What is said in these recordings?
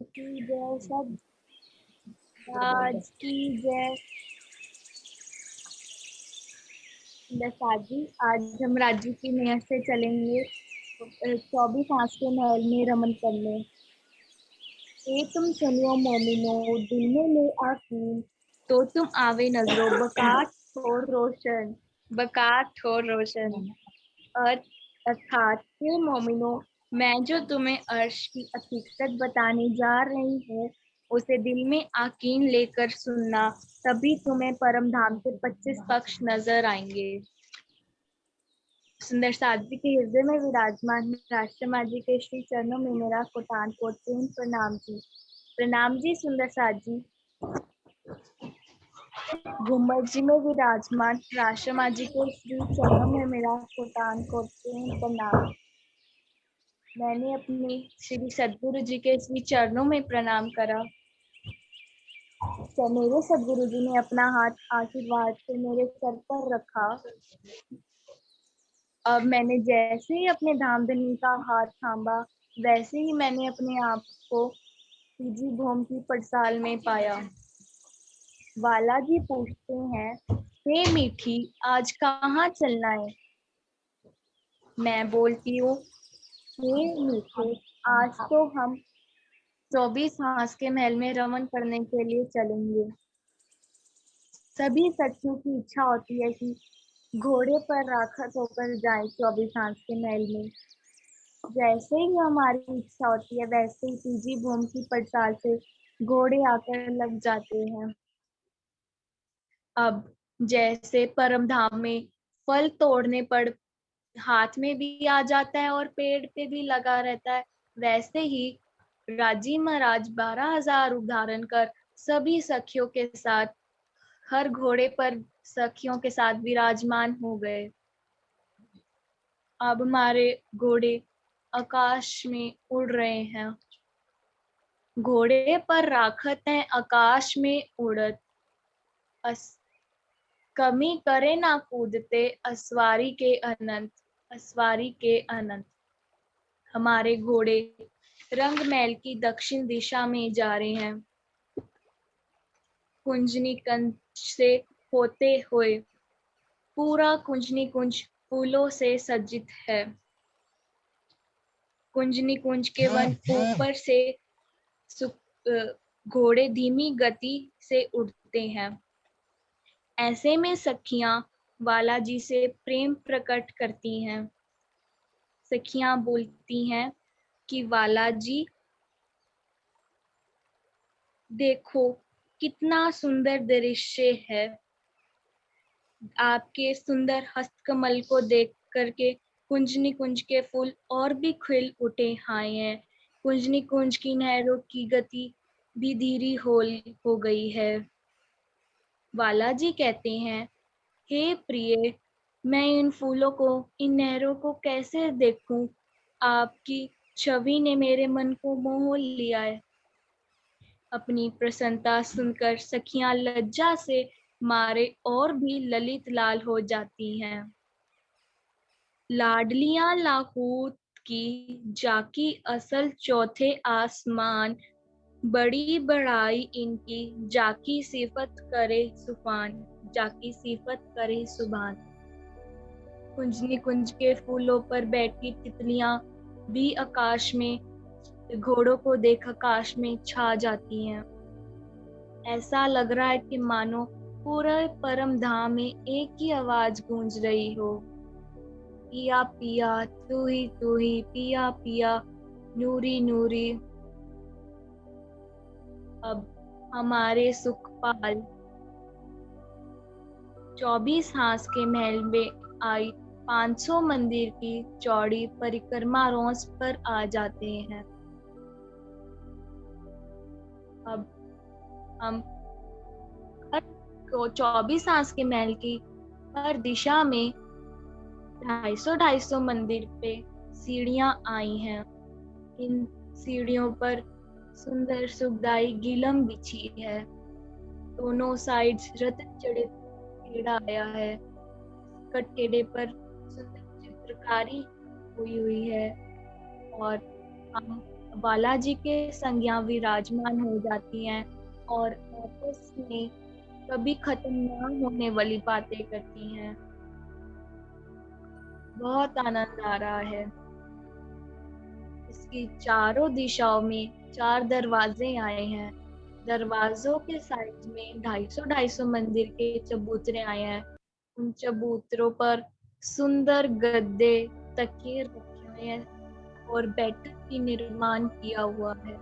की जय, सब राज की जय। जी, आज हम राज्य की नहर से चलेंगे 24 आस के महल में रमन करने। ए तुम सुनियो मोमिनो, दिल में ले आकीन, तो तुम आवे नजरो बकात हो रोशन। अर्थात हे मोमिनो, मैं जो तुम्हें अर्श की हकीकत बताने जा रही हूँ, उसे दिल में यकीन लेकर सुनना, तभी तुम्हें परम धाम के 25 पक्ष नजर आएंगे। सुंदर साध्वी के हृदय में विराजमान राष्ट्रमाँ जी के श्री चरणों में मेरा कोटान कोटपूर्ण प्रणाम जी। प्रणाम जी सुंदर साध जी। घुमट जी में विराजमान राष्ट्रमाँ जी के श्री चरणों में मेरा कोटान कोटपूर्ण प्रणाम। मैंने अपने श्री सद्गुरु जी के श्री चरणों में प्रणाम करा। तो मेरे सद्गुरु जी ने अपना हाथ आशीर्वाद से मेरे सर पर रखा। अब मैंने जैसे ही अपने धामधनी का हाथ थामा, वैसे ही मैंने अपने आप को तीजी भूम की पड़साल में पाया। वाला जी पूछते हैं, हे मीठी, आज कहाँ चलना है? मैं बोलती हूँ, हे मीठे, आज तो हम 24 हांस के महल में रमन करने के लिए चलेंगे। सभी सखियों की इच्छा होती है कि घोड़े पर राखत होकर जाए 24 हांस के महल में। जैसे ही हमारी इच्छा होती है, वैसे ही तीजी भूम की पड़साल से घोड़े आकर लग जाते हैं। अब जैसे परम धाम में फल तोड़ने पर हाथ में भी आ जाता है और पेड़ पे भी लगा रहता है, वैसे ही राजी महाराज 12,000 रूप धारण कर सभी सखियों के साथ हर घोड़े पर सखियों के साथ विराजमान हो गए। अब हमारे घोड़े आकाश में उड़ रहे हैं। घोड़े पर राखत हैं आकाश में उड़त, कमी करे ना कूदते असवारी के अनंत। हमारे घोड़े रंग महल की दक्षिण दिशा में जा रहे हैं। कुंजनी कंज से होते हुए पूरा कुंजनी कुंज फूलों से सज्जित है। कुंजनी कुंज के वन ऊपर से घोड़े धीमी गति से उड़ते हैं। ऐसे में सखियां बालाजी से प्रेम प्रकट करती हैं। सखियां बोलती हैं कि बालाजी देखो कितना सुंदर दृश्य है। आपके सुंदर हस्तकमल को देख करके कुंजनी कुंज के फूल और भी खिल उठे आए हैं। कुंजनी कुंज की नहरों की गति भी धीरी हो गई है। बालाजी कहते हैं, हे प्रिय, मैं इन फूलों को, इन नहरों को कैसे देखूं? आपकी छवि ने मेरे मन को मोह लिया है। अपनी प्रसन्नता सुनकर सखियां लज्जा से मारे और भी ललित लाल हो जाती हैं। लाडलियां लाहौत की जाकी असल चौथे आसमान, बड़ी बड़ाई इनकी जाकी सिफत करे सुभान। कुंजनी कुंज के फूलों पर बैठी तितलियां भी आकाश में घोड़ों को देख आकाश में छा जाती हैं। ऐसा लग रहा है कि मानो पूरे परम धाम में एक ही आवाज गूंज रही हो, पिया पिया तू ही पिया पिया नूरी नूरी। अब हमारे सुखपाल 24 हांस के महल में आई 500 मंदिर की चौड़ी परिक्रमा रोज पर आ जाते हैं। अब हम 24 हांस के महल की हर दिशा में 250 मंदिर पे सीढ़ियां आई हैं। इन सीढ़ियों पर सुंदर सुखदाई गिलम बिछी है। दोनों साइड्स रत्न जड़ित पेड़ा आया है। कटकेड़े पर सुंदर चित्रकारी हुई है। और हम बालाजी के संज्ञा विराजमान हो जाती हैं और आपस में कभी खत्म ना होने वाली बातें करती हैं। बहुत आनंद आ रहा है। इसकी चारों दिशाओं में 4 दरवाजे आए हैं। दरवाजों के साइड में 250 मंदिर के चबूतरे आए हैं। उन चबूतरों पर सुंदर गद्दे, तकिए रखे हुए हैं और बैठक की निर्माण किया हुआ है।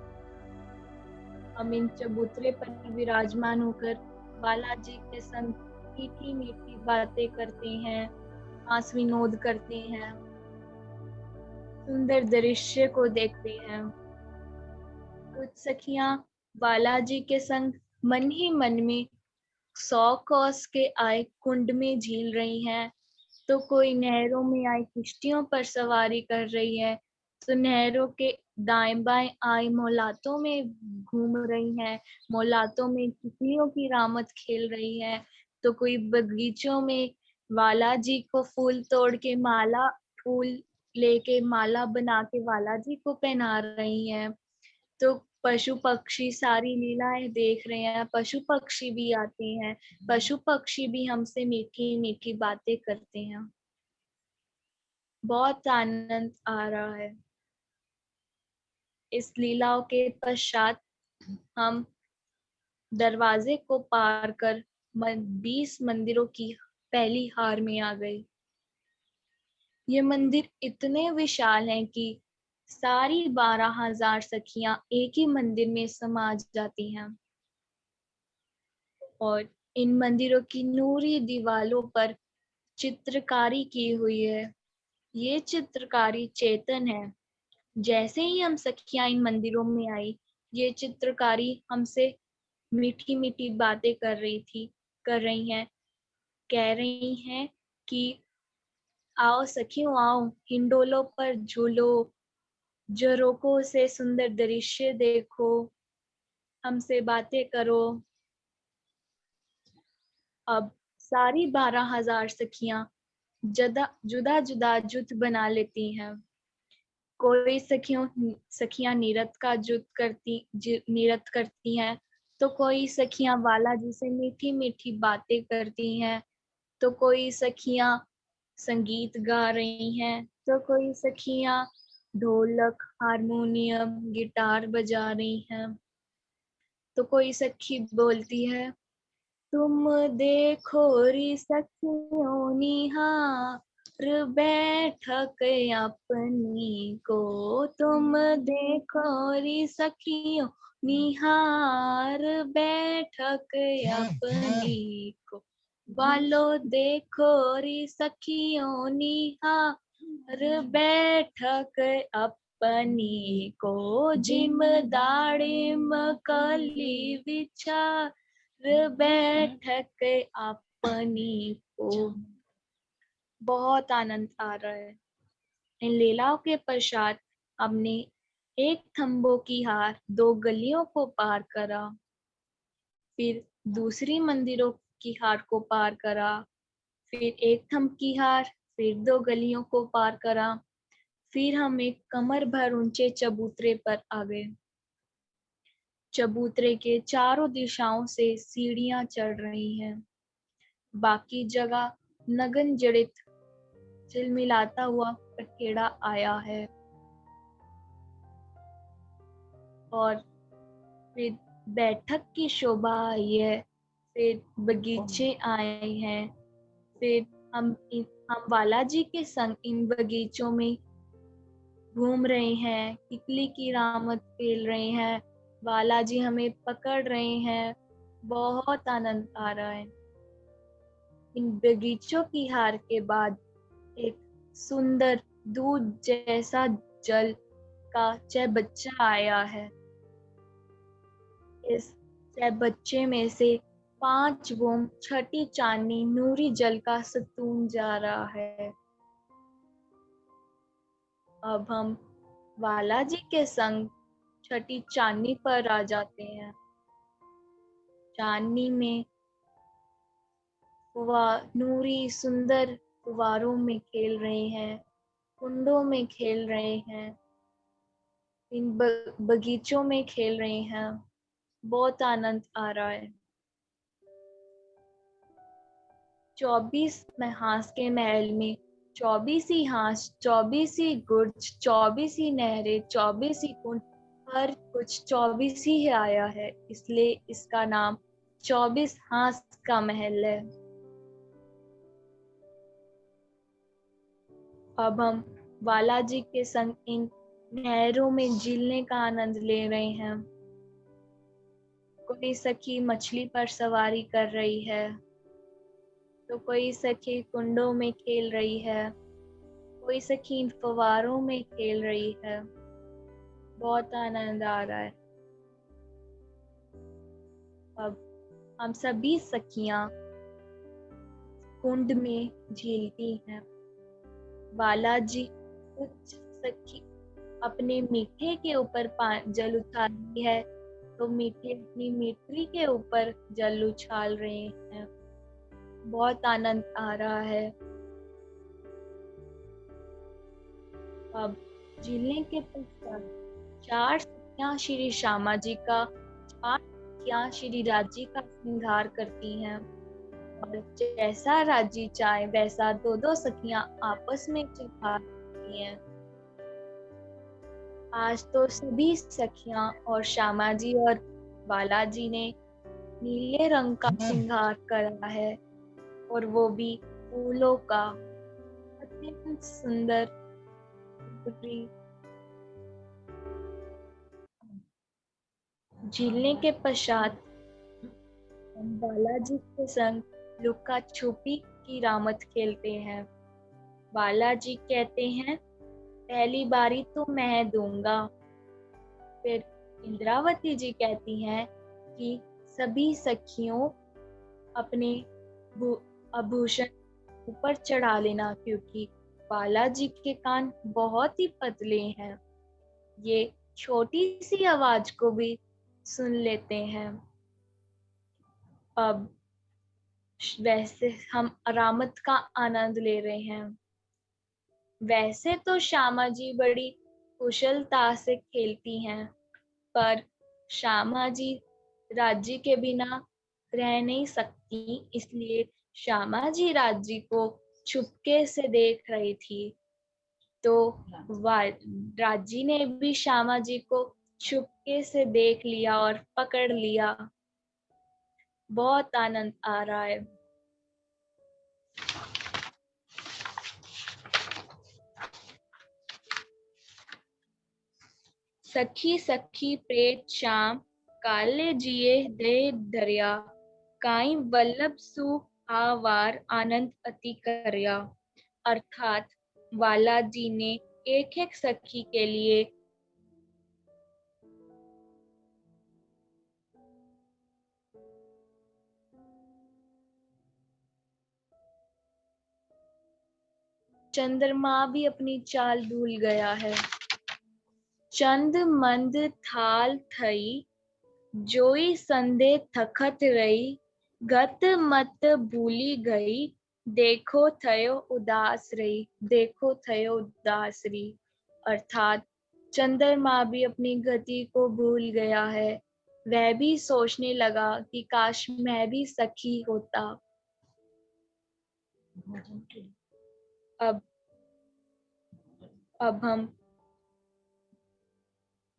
हम इन चबूतरे पर विराजमान होकर बालाजी के संग मीठी मीठी बातें करते हैं, हास विनोद करते हैं, सुंदर दृश्य को देखते हैं। कुछ सखियां बालाजी के संग मन ही मन में 100 कोस के आए कुंड में झील रही हैं, तो कोई नहरों में आई किश्तियों पर सवारी कर रही है, तो नहरों के दाएं बाएं आई मौलातों में घूम रही हैं, मौलातों में तितलियों की रामत खेल रही है, तो कोई बगीचों में बालाजी को फूल तोड़ के माला, फूल लेके माला बना के बालाजी को पहना रही हैं, तो पशु पक्षी सारी लीलाएं देख रहे हैं, पशु पक्षी भी आते हैं, पशु पक्षी भी हमसे मीठी मीठी बातें करते हैं। बहुत आनंद आ रहा है। इस लीलाओं के पश्चात हम दरवाजे को पार कर 20 मंदिरों की पहली हार में आ गए। ये मंदिर इतने विशाल हैं कि सारी 12,000 सखियां एक ही मंदिर में समा जाती हैं और इन मंदिरों की नूरी दीवारों पर चित्रकारी की हुई है। ये चित्रकारी चेतन है। जैसे ही हम सखियां इन मंदिरों में आई, ये चित्रकारी हमसे मीठी मीठी बातें कर रही हैं, कह रही हैं कि आओ सखियों आओ, हिंडोलों पर झूलो, झरोकों से सुंदर दृश्य देखो, हमसे बातें करो। अब सारी 12,000 सखियां जुदा जुदा जुट बना लेती हैं। कोई सखियां निरत करती हैं, तो कोई सखियां बालाजी से मीठी मीठी बातें करती हैं, तो कोई सखियां संगीत गा रही हैं, तो कोई सखियां ढोलक, हारमोनियम, गिटार बजा रही हैं, तो कोई सखी बोलती है, तुम देखो री सखियों निहार बैठक अपनी को, तुम देखो री सखियों निहार बैठक अपनी को, वालो देखो री सखियों निहार बैठक अपनी को, जिम दाड़िम कली विचार बैठक अपनी को। बहुत आनंद आ रहा है। इन लीलाओं के पश्चात हमने एक थंबों की हार 2 गलियों को पार करा, फिर दूसरी मंदिरों की हार को पार करा, फिर एक थंब की हार, फिर 2 गलियों को पार करा, फिर हम एक कमर भर ऊंचे चबूतरे पर आ गए। चबूतरे के चारों दिशाओं से सीढ़ियां चढ़ रही हैं। बाकी जगह नगन जड़ित झिलमिलाता हुआ पखेड़ा आया है और फिर बैठक की शोभा आई है, फिर बगीचे आए हैं, फिर हम बालाजी के संग इन बगीचों में घूम रहे हैं, किकली की रामत खेल रहे हैं, बालाजी हमें पकड़ रहे हैं। बहुत आनंद आ रहा है। इन बगीचों की हार के बाद एक सुंदर दूध जैसा जल का चहबच्चा आया है। इस चहबच्चे में से 5 बूंद छठी चांदनी नूरी जल का सतून जा रहा है। अब हम बालाजी के संग छठी चांदनी पर आ जाते हैं। चांदनी में नूरी सुंदर फुवारों में खेल रहे हैं, कुंडों में खेल रहे हैं। इन बगीचों में खेल रहे हैं। बहुत आनंद आ रहा है। 24 हांस के महल में 24 ही हांस, 24 ही गुर्ज, 24 ही नहरें, 24 ही कुंड, हर कुछ 24 ही आया है, इसलिए इसका नाम 24 हांस का महल है। अब हम बालाजी के संग इन नहरों में झीलने का आनंद ले रहे हैं। कोई सखी मछली पर सवारी कर रही है, तो कोई सखी कुंडों में खेल रही है, कोई सखी इन फव्वारों में खेल रही है। बहुत आनंद आ रहा है। अब हम सभी सखियां कुंड में झीलती हैं। बालाजी कुछ सखी अपने मीठे के ऊपर जल उछाल रही है, तो मीठे अपनी मिट्टी के ऊपर जल उछाल रहे हैं। बहुत आनंद आ रहा है। अब झीलने के पश्चात 4 सखियां श्री श्यामा जी का, 4 सखियां श्री राजी का श्रृंगार करती हैं, और जैसा राजी चाहे वैसा 2-2 सखियां आपस में चिढ़ती हैं। आज तो सभी सखियां और श्यामा जी और बालाजी ने नीले रंग का श्रृंगार करा है, और वो भी फूलों का। अत्यंत सुंदर। झीलने के पश्चात हम बालाजी के संग लुका छुपी की रामत खेलते हैं। बालाजी कहते हैं, पहली बारी तो मैं दूंगा। फिर इंद्रावती जी कहती हैं कि सभी सखियों अपने आभूषण ऊपर चढ़ा लेना, क्योंकि बालाजी के कान बहुत ही पतले हैं, ये छोटी सी आवाज को भी सुन लेते हैं। अब वैसे हम रामत का आनंद ले रहे हैं। वैसे तो श्यामा जी बड़ी कुशलता से खेलती हैं, पर श्यामा जी राजी के बिना रह नहीं सकती, इसलिए श्यामा जी राजी को छुपके से देख रही थी। तो राजी ने भी श्यामा जी को छुपके से देख लिया और पकड़ लिया। बहुत आनंद आ रहा है। सखी सखी प्रेत श्याम, काले जिए दे दरिया, काई वल्लभ सु आवार आनंद अति करया। अर्थात बालाजी ने एक एक सखी के लिए चंद्रमा भी अपनी चाल भूल गया है। चंद मंद थाल थई, जोई संदे थकत रही, गत मत भूली गई, देखो थयो उदास रही, देखो थयो उदास रही। अर्थात चंद्रमा भी अपनी गति को भूल गया है। वह भी सोचने लगा कि काश मैं भी सखी होता। अब हम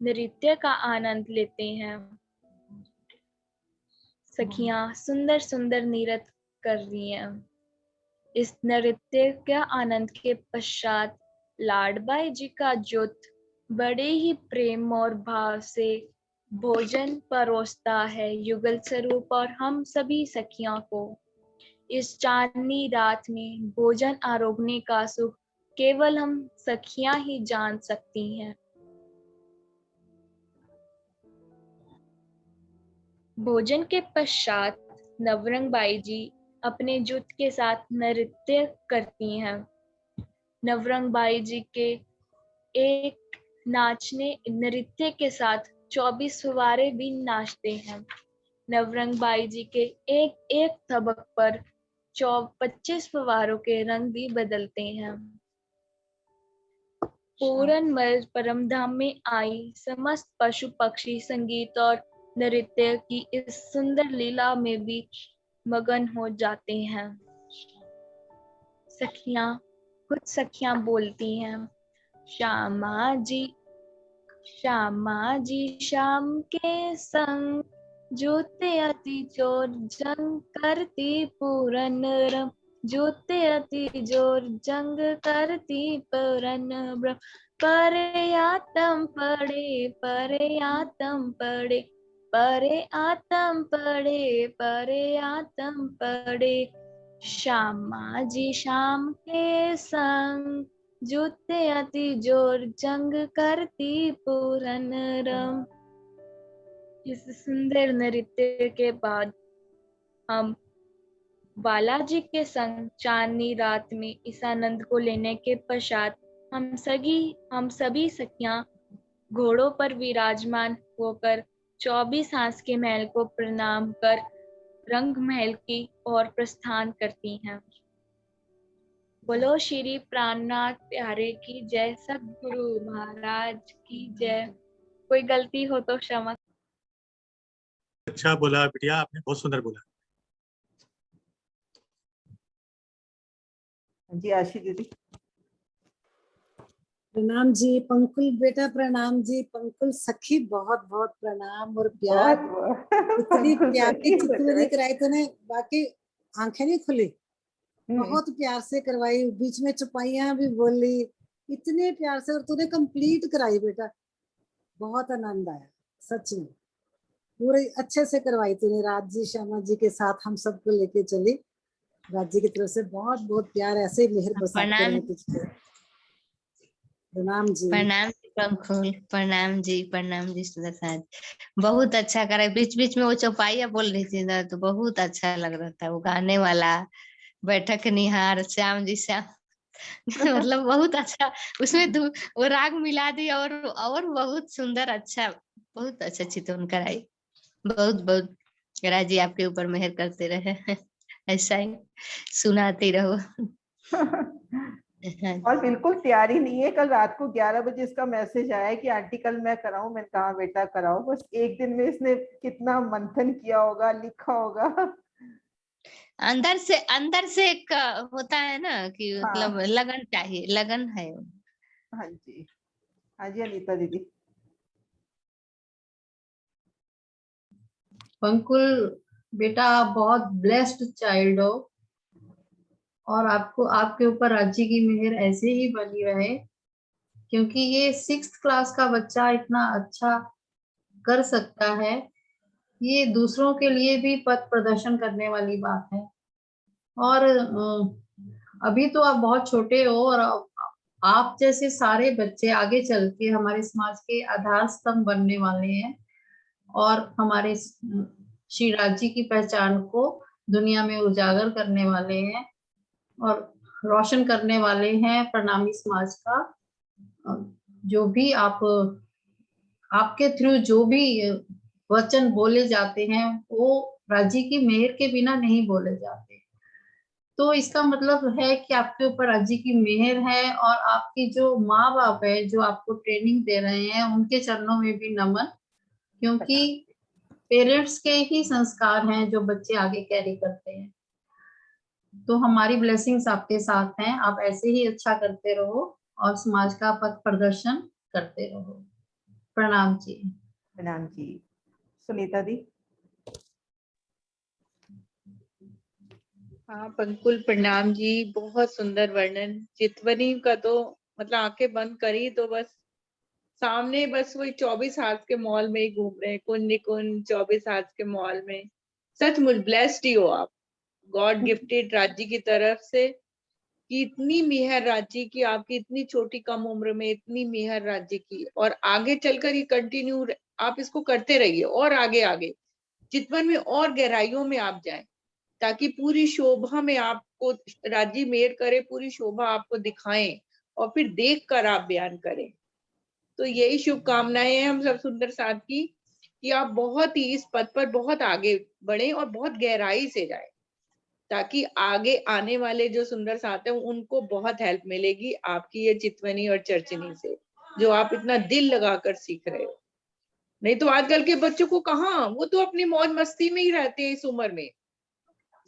नृत्य का आनंद लेते हैं। सखियां सुंदर सुंदर नृत्य कर रही हैं। इस नृत्य के आनंद के पश्चात लाडबाई जी का जुट बड़े ही प्रेम और भाव से भोजन परोसता है युगल स्वरूप और हम सभी सखियों को। इस चांदनी रात में भोजन आरोगने का सुख केवल हम सखियां ही जान सकती हैं। भोजन के पश्चात नवरंग बाई जी अपने जुट के साथ नृत्य करती हैं। नवरंग बाई जी के एक नाचने नृत्य के साथ 24 फव्वारे भी नाचते हैं। नवरंग बाई जी के एक एक तबक पर 25 फव्वारों के रंग भी बदलते हैं। पूरन मर्ज परम धाम में आई, समस्त पशु पक्षी संगीत और नृत्य की इस सुंदर लीला में भी मगन हो जाते हैं। सखियां, कुछ सखियां बोलती हैं, श्यामा जी, श्यामा जी शाम के संग, जोते अति जोर जंग करती पूरन रम, जोते अति जोर जंग करती पूरन ब्रह्म। परे आतम पड़े, परे आतम पड़े, परे आतम पड़े, परे आतम पड़े, श्यामा जी शाम के संग, जूते अति जोर जंग करती पूरन रम। इस सुंदर नृत्य के बाद हम बालाजी के संग चांदनी रात में इस आनंद को लेने के पश्चात हम सभी सखियां घोड़ों पर विराजमान होकर 24 हांस के महल को प्रणाम कर रंग महल की ओर प्रस्थान करती हैं। बोलो श्री प्राणनाथ प्यारे की जय, सद्गुरु महाराज की जय। कोई गलती हो तो क्षमा। अच्छा बोला बिटिया, आपने बहुत सुंदर बोला। जी आशी दीदी। प्रणाम जी पंकुल बेटा, प्रणाम जी पंकुल सखी, बहुत बहुत प्रणाम और प्यार। इतनी प्यारी चित्रवरी कराई तूने, बाकी आंखें नहीं खुली, बहुत प्यार से करवाई, बीच में चुपाइयां भी बोली, इतने प्यार से, और तूने कंप्लीट कराई बेटा, बहुत आनंद आया सच में, पूरे अच्छे से करवाई तूने। राज जी श्यामा जी के साथ हम सबको लेके चली, राज जी की तरफ से बहुत बहुत प्यार, ऐसे ही मेहर बरसाते रहे तुझ पे। प्रणाम जी। प्रणाम जी पंकुल, प्रणाम जी सुदर्शन। बहुत अच्छा करे, बीच बीच में वो चौपाइया बोल रही थी ना, तो बहुत अच्छा लग रहा था, वो गाने वाला बैठक निहार श्याम जी श्याम मतलब बहुत अच्छा, उसमें वो राग मिला दी, और बहुत सुंदर, अच्छा, बहुत अच्छा चित्रण कराई। बहुत बहुत राज जी आपके ऊपर मेहर करते रहे ऐसा ही सुनाते रहो। और बिल्कुल तैयारी नहीं है, कल रात को 11 बजे इसका मैसेज आया कि आंटी कल मैं कराऊं, मैंने कहा बेटा कराओ, बस एक दिन में इसने कितना मंथन किया होगा, लिखा होगा। अंदर से एक होता है ना कि मतलब लगन चाहिए, लगन है। हाँ जी, हाँ जी अनीता दीदी। पंकुल बेटा, आप बहुत ब्लेस्ड चाइल्ड हो, और आपको आपके ऊपर राज्य की मेहर ऐसे ही बनी रहे, क्योंकि ये 6th क्लास का बच्चा इतना अच्छा कर सकता है, ये दूसरों के लिए भी पथ प्रदर्शन करने वाली बात है। और अभी तो आप बहुत छोटे हो, और आप जैसे सारे बच्चे आगे चल के हमारे समाज के आधार स्तंभ बनने वाले हैं, और हमारे श्री राज जी की पहचान को दुनिया में उजागर करने वाले हैं, और रोशन करने वाले हैं प्रणामी समाज का। जो भी आपके थ्रू जो भी वचन बोले जाते हैं, वो राजी की मेहर के बिना नहीं बोले जाते। तो इसका मतलब है कि आपके ऊपर राजी की मेहर है, और आपकी जो माँ बाप है जो आपको ट्रेनिंग दे रहे हैं, उनके चरणों में भी नमन, क्योंकि पेरेंट्स के ही संस्कार हैं जो बच्चे आगे कैरी करते हैं। तो हमारी ब्लेसिंग्स आपके साथ हैं, आप ऐसे ही अच्छा करते रहो और समाज का पथ प्रदर्शन करते रहो। प्रणाम जी। प्रणाम जी। सुनीता दी। हाँ पंकुल प्रणाम जी, बहुत सुंदर वर्णन। चितवनी का तो मतलब आंखें बंद करी तो बस सामने बस वही 24 हाथ के मॉल में ही घूम रहे हैं, कुंज निकुंज 24 हाथ के मॉल में। सचमुच ब्लेस्ड ही हो आप, गॉड गिफ्टेड राज्य की तरफ से, कि इतनी मेहर राज्य की, आपकी इतनी छोटी कम उम्र में इतनी मेहर राज्य की, और आगे चलकर ये कंटिन्यू आप इसको करते रहिए, और आगे आगे चितवन में और गहराइयों में आप जाएं, ताकि पूरी शोभा में आपको राज्य मेहर करे, पूरी शोभा आपको दिखाएं, और फिर देख कर आप बयान करें। तो यही शुभकामनाएं हैं हम सब सुंदर साथ की, कि आप बहुत ही इस पद पर बहुत आगे बढ़े और बहुत गहराई से जाए। ताकि आगे आने वाले जो सुंदर साथ हैं उनको बहुत हेल्प मिलेगी आपकी ये चितवनी और चर्चनी से, जो आप इतना दिल लगाकर सीख रहे हो। नहीं तो आजकल के बच्चों को कहाँ, वो तो अपनी मौज मस्ती में ही रहते हैं इस उम्र में,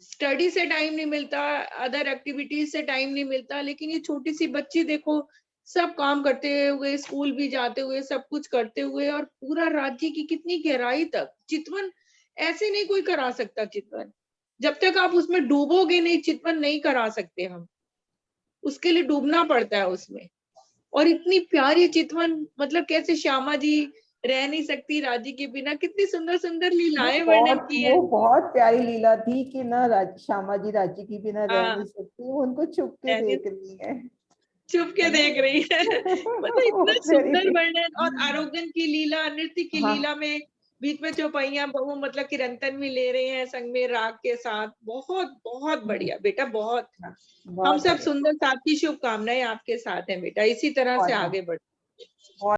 स्टडी से टाइम नहीं मिलता, अदर एक्टिविटीज से टाइम नहीं मिलता। लेकिन ये छोटी सी बच्ची देखो, सब काम करते हुए, स्कूल भी जाते हुए, सब कुछ करते हुए, और पूरा राज्य की कितनी गहराई तक चितवन ऐसे नहीं कोई करा सकता। चितवन जब तक आप उसमें डूबोगे नहीं, चितवन नहीं करा सकते हम, उसके लिए डूबना पड़ता है उसमें। और इतनी प्यारी चितवन, मतलब कैसे श्यामा जी रह नहीं सकती राज्य के बिना, कितनी सुंदर सुंदर लीलाएं वर्णन की है। वो बहुत प्यारी लीला थी कि ना श्यामा जी राज्य की बिना रह हाँ, नहीं सकती, वो उनको छुप के देख रही है, चुप के देख रही है। मतलब इतना बहुत प्यारी सुंदर थी। वर्णन। और आरोगन की लीला, नृत्य की हाँ। लीला में बीच में चौपाइयां वो मतलब किरंतन भी ले रहे हैं संग में राग के साथ। बहुत बहुत बढ़िया बेटा, बहुत। हम बहुत सब बढ़िया। सुंदर साथ की शुभकामनाएं आपके साथ हैं बेटा, इसी तरह से बहुत आगे बढ़।